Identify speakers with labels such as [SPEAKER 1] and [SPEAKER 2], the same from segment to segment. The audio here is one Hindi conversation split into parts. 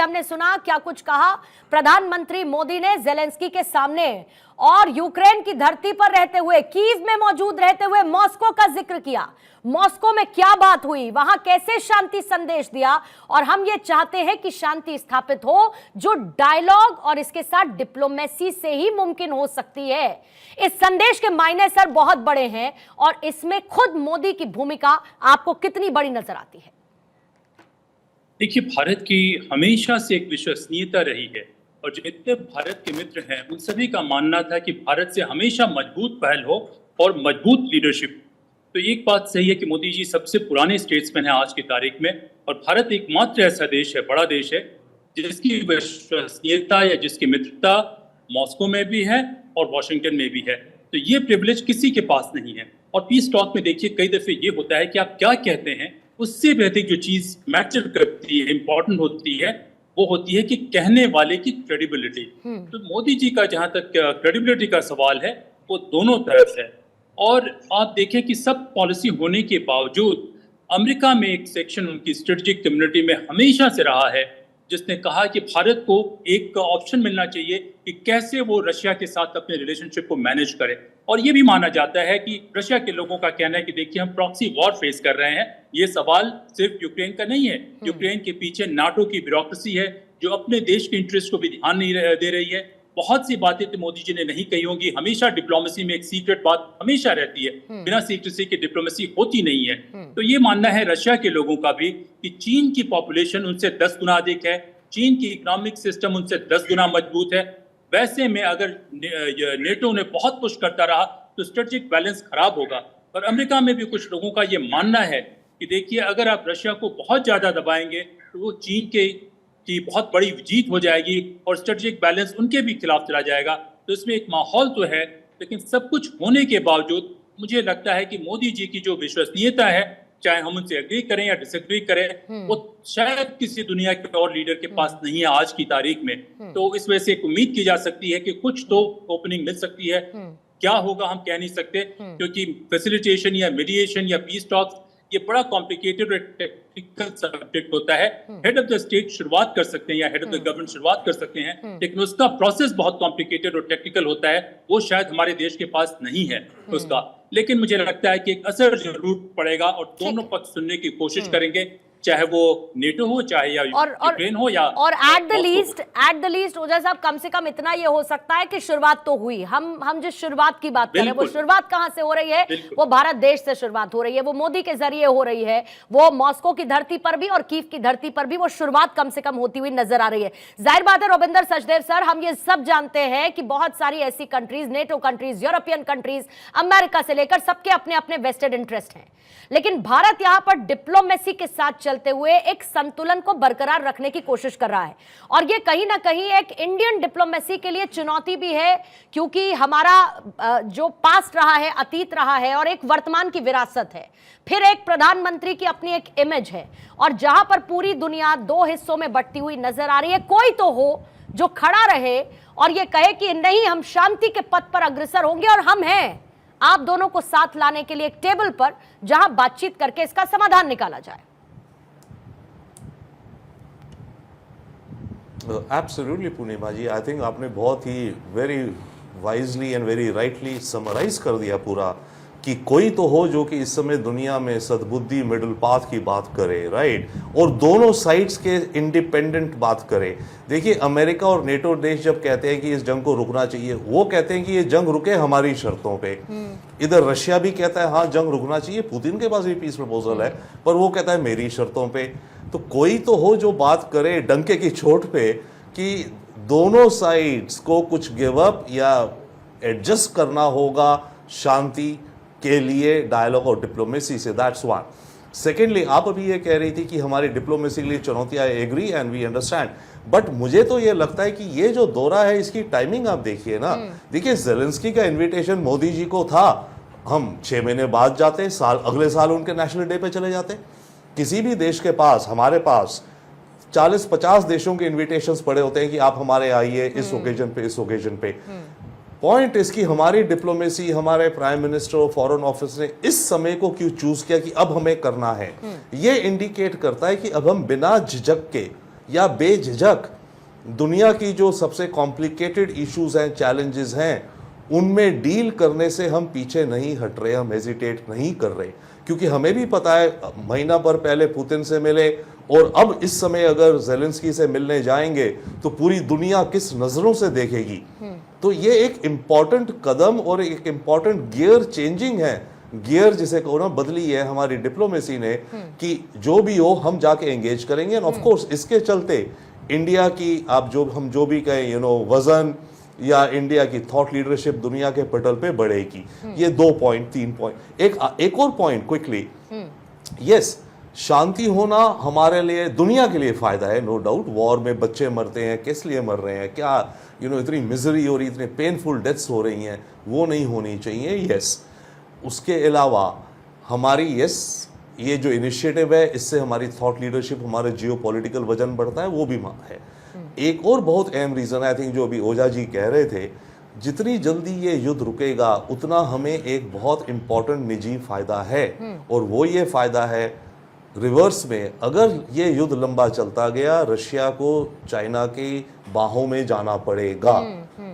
[SPEAKER 1] हमने सुना क्या कुछ कहा प्रधानमंत्री मोदी ने जेलेंस्की के सामने, और यूक्रेन की धरती पर रहते हुए, कीव में मौजूद रहते हुए मॉस्को का जिक्र किया। मॉस्को में क्या बात हुई, वहां कैसे शांति संदेश दिया, और हम ये चाहते हैं कि शांति स्थापित हो जो डायलॉग और इसके साथ डिप्लोमेसी से ही मुमकिन हो सकती है। इस संदेश के मायने सर बहुत बड़े हैं, और इसमें खुद मोदी की भूमिका आपको कितनी बड़ी नजर आती है?
[SPEAKER 2] देखिए, भारत की हमेशा से एक विश्वसनीयता रही है, और जितने भारत के मित्र हैं उन सभी का मानना था कि भारत से हमेशा मजबूत पहल हो और मजबूत लीडरशिप। तो एक बात सही है कि मोदी जी सबसे पुराने स्टेट्समैन हैं आज की तारीख में, और भारत एकमात्र ऐसा देश है, बड़ा देश है, जिसकी विश्वसनीयता या जिसकी मित्रता मॉस्को में भी है और वॉशिंगटन में भी है। तो ये प्रिविलेज किसी के पास नहीं है। और पीस टॉक में देखिए कई दफे ये होता है कि आप क्या कहते हैं उससे बेहतर जो चीज मैटर करती है, इंपॉर्टेंट होती है, वो होती है कि कहने वाले की क्रेडिबिलिटी। तो मोदी जी का जहां तक क्रेडिबिलिटी का सवाल है वो दोनों तरफ है। और आप देखें कि सब पॉलिसी होने के बावजूद अमेरिका में एक सेक्शन उनकी स्ट्रेटेजिक कम्युनिटी में हमेशा से रहा है जिसने कहा कि भारत को एक ऑप्शन मिलना चाहिए कि कैसे वो रशिया के साथ अपने रिलेशनशिप को मैनेज करे। और ये भी माना जाता है कि रशिया के लोगों का कहना है कि देखिए हम प्रॉक्सी वॉर फेस कर रहे हैं, ये सवाल सिर्फ यूक्रेन का नहीं है। यूक्रेन के पीछे नाटो की ब्यूरोक्रेसी है जो अपने देश के इंटरेस्ट को भी ध्यान नहीं दे रही है। बहुत सी बातें तो मोदी जी ने नहीं कही होंगी। हमेशा डिप्लोमेसी में एक सीक्रेट बात हमेशा रहती है, बिना सीक्रेसी की डिप्लोमेसी होती नहीं है। तो ये मानना है रशिया के लोगों का भी कि चीन की पॉपुलेशन उनसे 10 गुना अधिक है, चीन की इकोनॉमिक सिस्टम उनसे 10 गुना मजबूत है। वैसे में अगर नेटो ने बहुत पुश करता रहा तो स्ट्रेटेजिक बैलेंस खराब होगा। और अमेरिका में भी कुछ लोगों का ये मानना है कि देखिए अगर आप रशिया को बहुत ज्यादा दबाएंगे तो वो चीन की बहुत बड़ी जीत हो जाएगी और स्ट्रेटेजिक बैलेंस उनके भी खिलाफ चला जाएगा। तो इसमें एक माहौल तो है, लेकिन सब कुछ होने के बावजूद मुझे लगता है कि मोदी जी की जो विश्वसनीयता है, चाहे हम उनसे एग्री करें या डिसएग्री करें, वो शायद किसी दुनिया के और लीडर के पास नहीं है आज की तारीख में। तो इस वजह से एक उम्मीद की जा सकती है कि कुछ तो ओपनिंग मिल सकती है। क्या होगा हम कह नहीं सकते, क्योंकि फैसिलिटेशन या मीडिएशन या पीस टॉक्स ये बड़ा कॉम्प्लिकेटेड और टेक्निकल सब्जेक्ट होता है। हेड ऑफ द स्टेट शुरुआत कर सकते हैं या हेड ऑफ द गवर्नमेंट शुरुआत कर सकते हैं, लेकिन उसका प्रोसेस बहुत कॉम्प्लिकेटेड और टेक्निकल होता है, वो शायद हमारे देश के पास नहीं है उसका। लेकिन मुझे लगता है कि एक असर जरूर पड़ेगा और दोनों पक्ष सुनने की कोशिश करेंगे, चाहे वो नेटो हो चाहे या यूक्रेन हो या
[SPEAKER 1] और एट द लीस्ट ओझा साहब कम से कम इतना ये हो सकता है कि शुरुआत तो हुई। हम जिस शुरुआत की बात कर रहे हैं वो शुरुआत कहां से हो रही है? वो भारत देश से शुरुआत हो रही है, वो मोदी के जरिए हो रही है, वो मॉस्को की धरती पर भी और कीव की धरती पर भी वो शुरुआत कम से कम होती हुई नजर आ रही है। जाहिर बात है रविंदर सचदेव सर, हम ये सब जानते हैं कि बहुत सारी ऐसी countries, NATO countries, European countries, America से लेकर सबके अपने अपने वेस्टेड इंटरेस्ट हैं, लेकिन भारत यहां पर डिप्लोमेसी के साथ चलते हुए एक संतुलन को बरकरार रखने की कोशिश कर रहा है। और ये कहीं ना कहीं एक इंडियन डिप्लोमेसी के लिए चुनौती भी है, क्योंकि हमारा जो पास्ट रहा है, अतीत रहा है, और एक वर्तमान की विरासत है, फिर एक प्रधानमंत्री की अपनी एक इमेज है, और जहां पर पूरी दुनिया दो हिस्सों में बंटती हुई नजर आ रही है, कोई तो हो जो खड़ा रहे और ये कहे कि नहीं, हम शांति के पथ पर अग्रसर होंगे और हम हैं आप दोनों को साथ लाने के लिए एक टेबल पर जहां बातचीत करके इसका समाधान निकाला जाए।
[SPEAKER 3] एब्सोल्युटली पूर्णिमा जी, आई थिंक आपने बहुत ही very wisely and very rightly summarise कर दिया पूरा कि कोई तो हो जो कि इस समय दुनिया में सद्बुद्धि मिडिल पाथ की बात करे, राइट, और दोनों साइड्स के इंडिपेंडेंट बात करे। देखिए अमेरिका और नेटो देश जब कहते हैं कि इस जंग को रुकना चाहिए, वो कहते हैं कि ये जंग रुके हमारी शर्तों पे। इधर रशिया भी कहता है हाँ जंग रुकना चाहिए, पुतिन के पास भी पीस प्रपोजल है, पर वो कहता है मेरी शर्तों पे। तो कोई तो हो जो बात करे डंके की चोट पे कि दोनों साइड्स को कुछ गिव अप या एडजस्ट करना होगा शांति के लिए, डायलॉग और डिप्लोमेसी से। That's one. सेकेंडली, आप अभी ये कह रही थी कि हमारी डिप्लोमेसी के लिए चुनौतियां, agree and we understand, but मुझे तो ये लगता है कि ये जो दौरा है इसकी टाइमिंग आप देखिए ना। देखिए जेलेंस्की का इन्विटेशन मोदी जी को था, हम 6 महीने बाद जाते, अगले साल उनके नेशनल डे पे चले जाते। किसी भी देश के पास, हमारे पास 40-50 देशों के इन्विटेशंस पड़े होते हैं कि आप हमारे आइए इस ओकेजन पे, इस ओकेजन पे। पॉइंट इसकी हमारी डिप्लोमेसी, हमारे प्राइम मिनिस्टर और फॉरेन ऑफिस ने इस समय को क्यों चूज किया कि अब हमें करना है, ये इंडिकेट करता है कि अब हम बिना झिझक के या बेझिझक दुनिया की जो सबसे कॉम्प्लिकेटेड इश्यूज हैं, चैलेंजेस हैं, उनमें डील करने से हम पीछे नहीं हट रहे, हम हेजिटेट नहीं कर रहे, क्योंकि हमें भी पता है महीना भर पहले पुतिन से मिले और अब इस समय अगर ज़ेलेंस्की से मिलने जाएंगे तो पूरी दुनिया किस नज़रों से देखेगी। तो ये एक इम्पॉर्टेंट कदम और एक इम्पॉर्टेंट गियर चेंजिंग है, गियर जिसे कहो ना, बदली है हमारी डिप्लोमेसी ने कि जो भी हो हम जाके एंगेज करेंगे। एंड ऑफ कोर्स इसके चलते इंडिया की हम जो भी कहें वजन या इंडिया की थॉट लीडरशिप दुनिया के पटल पे बढ़ेगी। ये 2 पॉइंट 3 पॉइंट। एक और पॉइंट क्विकली, यस, शांति होना हमारे लिए, दुनिया के लिए फायदा है, नो डाउट। वॉर में बच्चे मरते हैं, किस लिए मर रहे हैं, क्या इतनी मिजरी हो रही, इतने पेनफुल डेथ्स हो रही हैं, वो नहीं होनी चाहिए, यस। उसके अलावा हमारी ये जो इनिशिएटिव है, इससे हमारी थॉट लीडरशिप, हमारे जियोपॉलिटिकल वजन बढ़ता है, वो भी है। एक और बहुत अहम रीज़न आई थिंक जो अभी ओझा जी कह रहे थे, जितनी जल्दी ये युद्ध रुकेगा उतना हमें एक बहुत इंपॉर्टेंट निजी फायदा है, और वो ये फायदा है रिवर्स में, अगर ये युद्ध लंबा चलता गया रशिया को चाइना की बाहों में जाना पड़ेगा।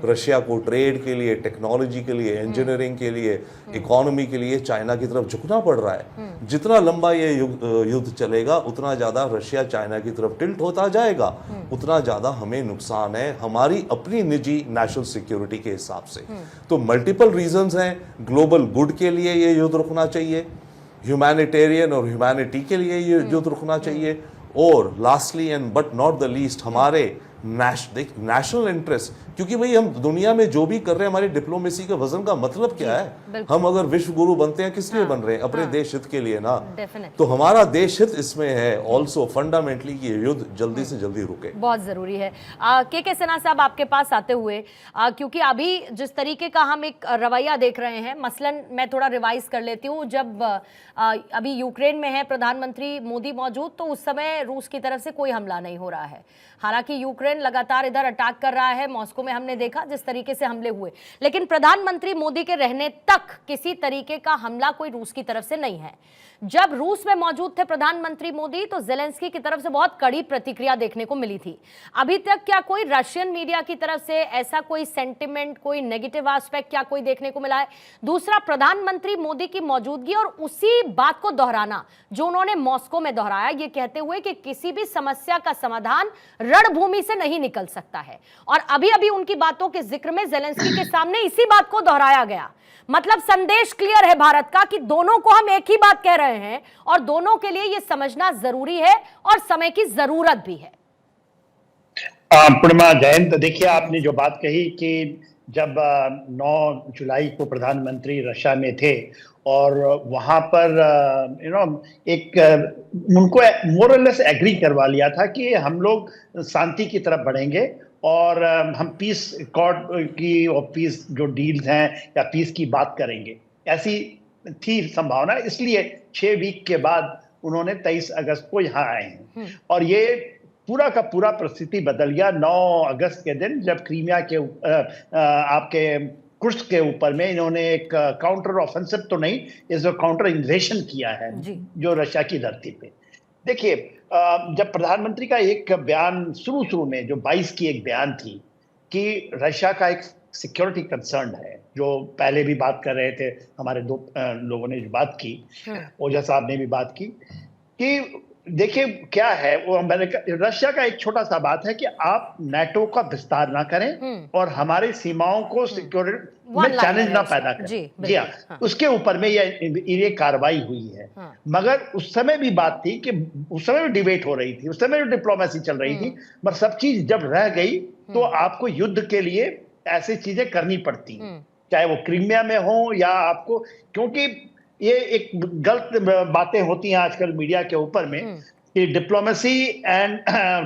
[SPEAKER 3] रशिया को ट्रेड के लिए, टेक्नोलॉजी के लिए, इंजीनियरिंग के लिए, इकोनॉमी के लिए चाइना की तरफ झुकना पड़ रहा है। जितना लंबा ये युद्ध चलेगा उतना ज़्यादा रशिया चाइना की तरफ टिल्ट होता जाएगा, उतना ज़्यादा हमें नुकसान है हमारी अपनी निजी नेशनल सिक्योरिटी के हिसाब से। तो मल्टीपल रीजंस हैं, ग्लोबल गुड के लिए ये युद्ध रुकना चाहिए, ह्यूमैनिटेरियन और ह्यूमैनिटी के लिए ये युद्ध रुकना चाहिए, और lastly and but not the least हमारे नेशनल इंटरेस्ट, क्योंकि भाई हम दुनिया में जो भी कर रहे हैं हमारी डिप्लोमेसी का वजन का मतलब क्या है। हम अगर विश्व गुरु बनते हैं किस लिए बन रहे हैं, अपने देश हित के लिए ना। तो हमारा देश हित इसमें है ऑल्सो फंडामेंटली कि ये युद्ध जल्दी से जल्दी रुके, बहुत
[SPEAKER 1] जरूरी है। के सिन्हा साहब आपके पास आते हुए, क्योंकि अभी जिस तरीके का हम एक रवैया देख रहे हैं, मसलन मैं थोड़ा रिवाइज कर लेती हूँ, जब अभी यूक्रेन में है प्रधानमंत्री मोदी मौजूद, तो उस समय रूस की तरफ से कोई हमला नहीं हो रहा है। हालांकि यूक्रेन लगातार इधर अटैक कर रहा है, मॉस्को में हमने देखा जिस तरीके से हमले हुए, लेकिन प्रधानमंत्री मोदी के रहने तक किसी तरीके का हमला कोई रूस की तरफ से नहीं है। जब रूस में मौजूद थे प्रधानमंत्री मोदी, तो ज़ेलेंस्की की तरफ से बहुत कड़ी प्रतिक्रिया देखने को मिली थी। अभी तक क्या कोई रशियन मीडिया की तरफ से ऐसा कोई सेंटिमेंट, कोई नेगेटिव एस्पेक्ट क्या कोई देखने को मिला है? दूसरा, प्रधानमंत्री मोदी की मौजूदगी और उसी बात को दोहराना जो उन्होंने मॉस्को में दोहराया, ये कहते हुए कि किसी भी समस्या का समाधान रणभूमि से नहीं निकल सकता है, और अभी अभी उनकी बातों के जिक्र में ज़ेलेंस्की के सामने इसी बात को दोहराया गया। मतलब संदेश क्लियर है भारत का कि दोनों को हम एक ही बात कह रहे हैं, और दोनों के लिए यह समझना जरूरी है और समय की जरूरत भी है।
[SPEAKER 4] पूर्णिमा जयंत, देखिए आपने जो बात कही कि जब 9 जुलाई को प्रधानमंत्री रशिया में थे और वहां पर एक उनको मोरलेस एग्री करवा लिया था कि हम लोग शांति की तरफ बढ़ेंगे और हम पीस कॉर्ड की और पीस जो डील्स हैं या पीस की बात करेंगे, ऐसी थी संभावना। इसलिए 6 वीक के बाद उन्होंने 23 अगस्त को यहाँ आए हैं, और ये पूरा का पूरा परिस्थिति बदल गया 9 अगस्त के दिन, जब क्रीमिया के आपके कुर्स्क के ऊपर में इन्होंने एक काउंटर ऑफेंसिव तो नहीं, इस काउंटर इन्वेशन किया है जो रशिया की धरती पे। देखिए, जब प्रधानमंत्री का एक बयान शुरू में जो 22 की एक बयान थी कि रशिया का एक सिक्योरिटी कंसर्न है, जो पहले भी बात कर रहे थे हमारे 2 लोगों ने जो बात की, ओझा साहब ने भी बात की, कि देखिए क्या है वो रशिया का एक छोटा सा बात है कि आप नाटो का विस्तार ना करें और हमारी सीमाओं को सिक्योरिटी में चैलेंज ना पैदा करें। जी हाँ, उसके ऊपर में ये कार्रवाई हुई है। मगर उस समय भी बात थी कि उस समय भी डिबेट हो रही थी, उस समय भी डिप्लोमेसी चल रही थी, मगर सब चीज जब रह गई तो आपको युद्ध के लिए ऐसी चीजें करनी पड़ती, चाहे वो क्रीमिया में हो या आपको, क्योंकि ये एक गलत बातें होती हैं आजकल मीडिया के ऊपर में कि डिप्लोमेसी एंड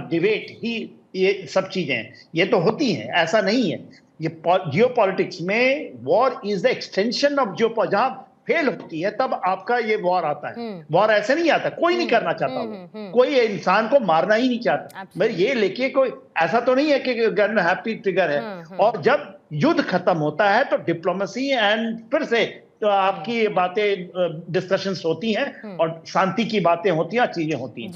[SPEAKER 4] डिबेट ही ये सब चीजें ये तो होती हैं, ऐसा नहीं है। ये जियोपॉलिटिक्स में war is the extension of geo, जहां फेल होती है तब आपका ये वॉर आता है। वॉर ऐसे नहीं आता, कोई नहीं करना चाहता, कोई इंसान को मारना ही नहीं चाहता। मैं ये लेके कोई ऐसा तो नहीं है कि गन हैप्पी ट्रिगर है। और जब युद्ध खत्म होता है तो डिप्लोमेसी एंड फिर से तो आपकी बातें डिस्कशंस होती हैं और शांति की बातें होती हैं, चीजें होती हैं।